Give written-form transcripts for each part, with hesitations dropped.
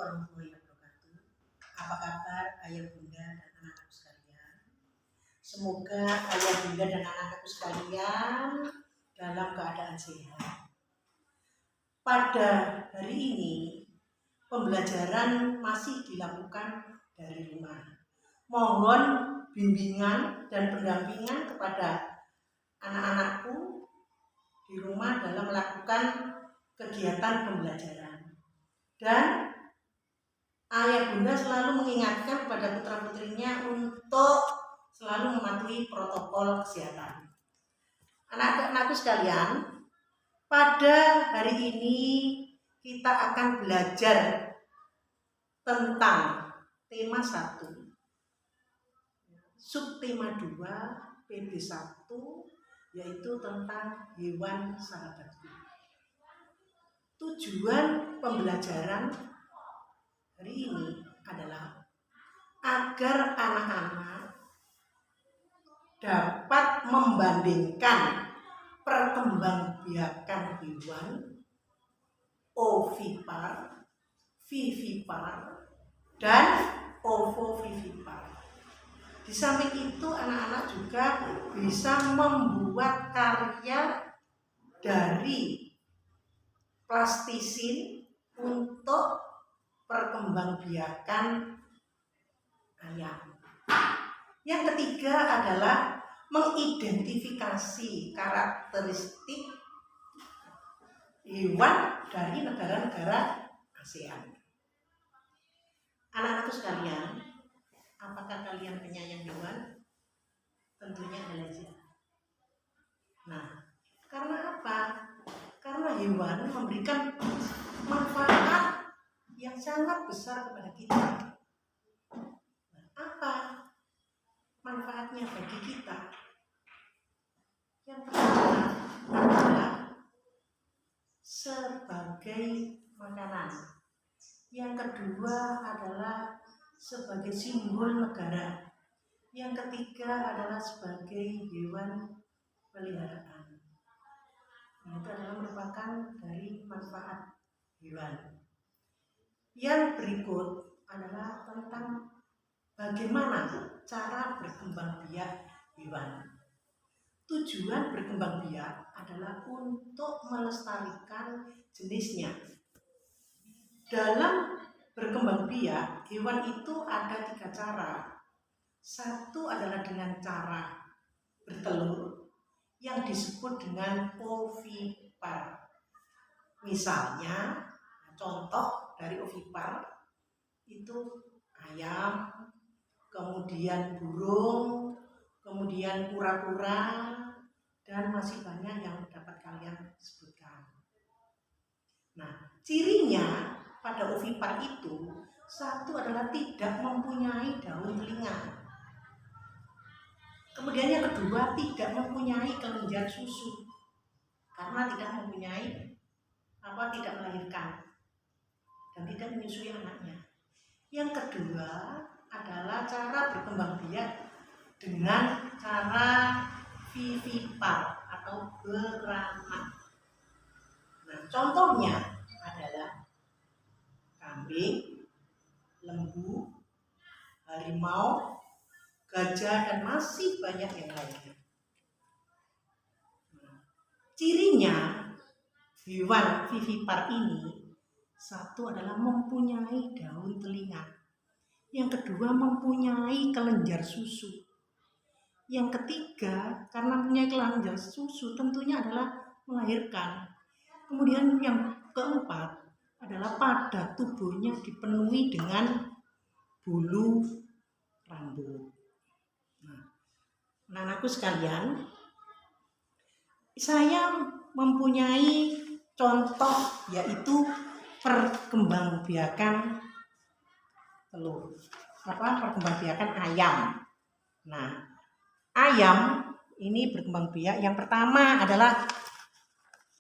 warahmatullahi wabarakatuh. Apa kabar ayah bunda dan anak-anakku sekalian? Semoga ayah bunda dan anak-anakku sekalian dalam keadaan sehat. Pada hari ini pembelajaran masih dilakukan dari rumah. Mohon bimbingan dan pendampingan kepada anak-anakku di rumah dalam melakukan kegiatan pembelajaran. Dan ayah bunda selalu mengingatkan kepada putra-putrinya untuk selalu mematuhi protokol kesehatan. Anak-anakku sekalian, pada hari ini kita akan belajar tentang tema 1, subtema 2, PB1, yaitu tentang hewan sahabatku. Tujuan pembelajaran hari ini adalah agar anak-anak dapat membandingkan perkembangbiakan hewan ovipar, vivipar, dan ovovivipar. Di samping itu anak-anak juga bisa membuat karya dari plastisin untuk perkembangbiakan ayam. Yang ketiga adalah mengidentifikasi karakteristik hewan dari negara-negara ASEAN. Anak-anakku sekalian, apakah kalian penyayang hewan? Tentunya adalah ya. Nah, karena apa? Karena hewan memberikan manfaat yang sangat besar kepada kita. Nah, apa manfaatnya bagi kita? Yang pertama adalah sebagai makanan. Yang kedua adalah sebagai simbol negara. Yang ketiga adalah sebagai hewan peliharaan. Itu adalah merupakan dari manfaat hewan. Yang berikut adalah tentang bagaimana cara berkembang biak hewan. Tujuan berkembang biak adalah untuk melestarikan jenisnya. Dalam berkembang biak, hewan itu ada 3 cara. Satu adalah dengan cara bertelur yang disebut dengan ovipar. Misalnya, contoh dari ovipar itu ayam, kemudian burung, kemudian kura-kura, dan masih banyak yang dapat kalian sebutkan. Nah, cirinya pada ovipar itu, satu adalah tidak mempunyai daun telinga. Kemudian yang kedua, tidak mempunyai kelenjar susu karena tidak mempunyai tidak melahirkan dan tidak menyusui anaknya. Yang kedua adalah cara berkembang biak dengan cara vivipar atau beranak. Nah, contohnya adalah kambing, lembu, harimau, gajah, dan masih banyak yang lainnya. Cirinya hewan vivipar ini, satu adalah mempunyai daun telinga. Yang kedua mempunyai kelenjar susu. Yang ketiga, karena mempunyai kelenjar susu tentunya adalah melahirkan. Kemudian yang keempat adalah pada tubuhnya dipenuhi dengan bulu rambut. Nah, anakku sekalian, saya mempunyai contoh yaitu perkembangbiakan telur. Perkembangbiakan ayam. Nah, ayam ini berkembang biak. Yang pertama adalah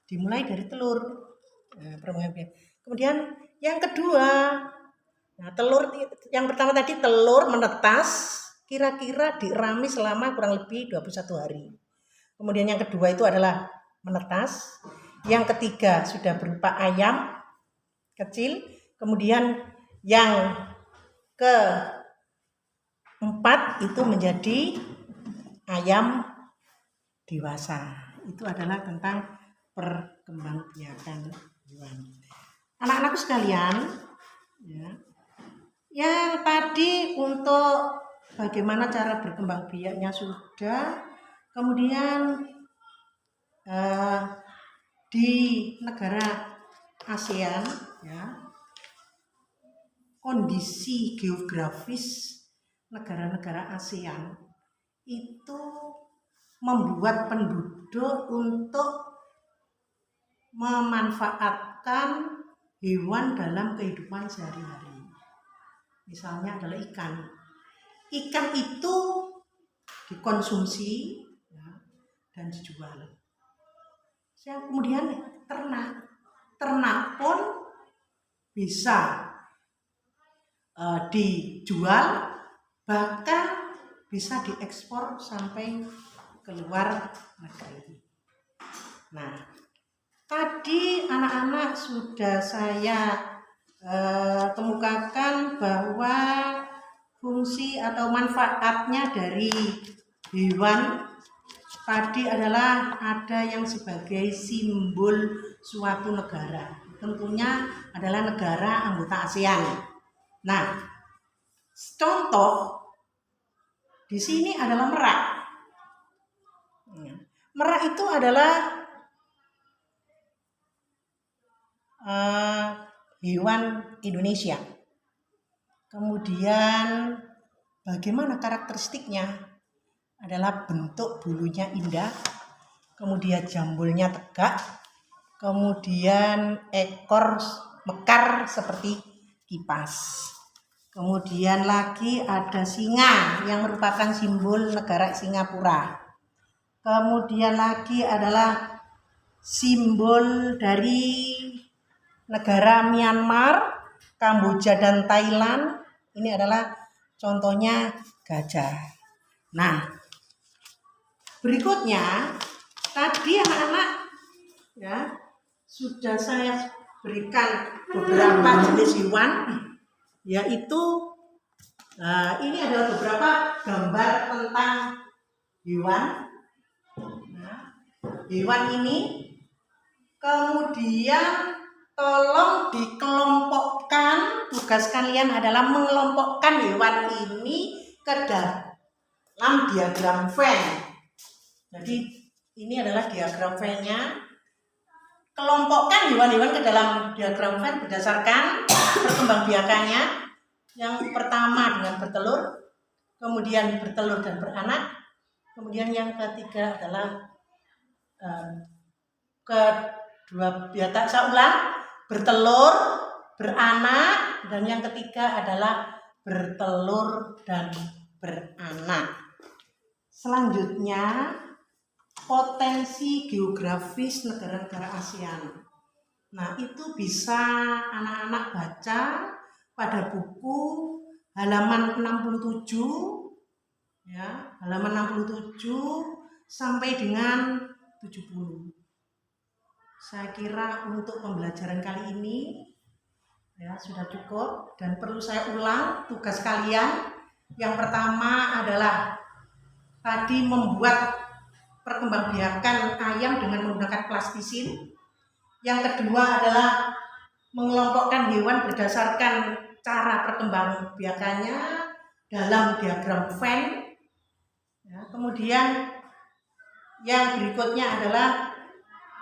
dimulai dari telur. Kemudian yang kedua, telur yang pertama tadi telur menetas. Kira-kira dirami selama kurang lebih 21 hari. Kemudian yang kedua itu adalah menetas. Yang ketiga sudah berupa ayam kecil. Kemudian Yang keempat itu menjadi ayam dewasa. Itu adalah tentang perkembangbiakan hewan. Anak-anakku sekalian, ya, yang tadi untuk bagaimana cara berkembang biaknya sudah, kemudian di negara ASEAN, ya, kondisi geografis negara-negara ASEAN itu membuat penduduk untuk memanfaatkan hewan dalam kehidupan sehari-hari. Misalnya adalah ikan. Ikan itu dikonsumsi, ya, dan dijual. Kemudian ternak pun bisa dijual, bahkan bisa diekspor sampai ke luar negeri. Nah, tadi anak-anak sudah saya kemukakan bahwa fungsi atau manfaatnya dari hewan tadi adalah ada yang sebagai simbol suatu negara. Tentunya adalah negara anggota ASEAN. Nah, contoh di sini adalah merak. Merak itu adalah hewan Indonesia. Kemudian bagaimana karakteristiknya? Adalah bentuk bulunya indah, kemudian jambulnya tegak, kemudian ekor mekar seperti kipas. Kemudian lagi ada singa yang merupakan simbol negara Singapura. Kemudian lagi adalah simbol dari negara Myanmar, Kamboja dan Thailand. Ini adalah contohnya gajah. Nah, berikutnya tadi anak-anak, ya, sudah saya berikan beberapa jenis hewan, yaitu ini adalah beberapa gambar tentang hewan. Nah, hewan ini kemudian tolong dikelompokkan. Tugas kalian adalah mengelompokkan hewan ini ke dalam diagram Venn. Jadi ini adalah diagram Venn-nya. Kelompokkan hewan-hewan ke dalam diagram Venn berdasarkan perkembangbiakannya. Yang pertama dengan bertelur, kemudian bertelur dan beranak, kemudian yang ketiga adalah saya ulang, bertelur, beranak, dan yang ketiga adalah bertelur dan beranak. Selanjutnya, potensi geografis negara-negara ASEAN. Nah, itu bisa anak-anak baca pada buku halaman 67, ya, halaman 67 sampai dengan 70. Saya kira untuk pembelajaran kali ini, ya, sudah cukup, dan perlu saya ulang tugas kalian. Yang pertama adalah tadi membuat perkembangbiakan ayam dengan menggunakan plastisin. Yang kedua adalah mengelompokkan hewan berdasarkan cara perkembangbiakannya dalam diagram Venn. Ya, kemudian yang berikutnya adalah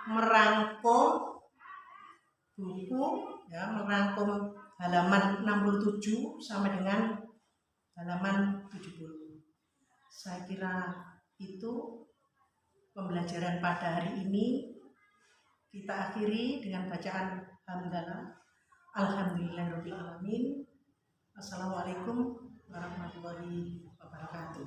merangkum buku, ya, merangkum halaman 67 sampai dengan halaman 70. Saya kira itu pembelajaran pada hari ini. Kita akhiri dengan bacaan hamdalah. Alhamdulillahirabbil alamin. Assalamualaikum warahmatullahi wabarakatuh.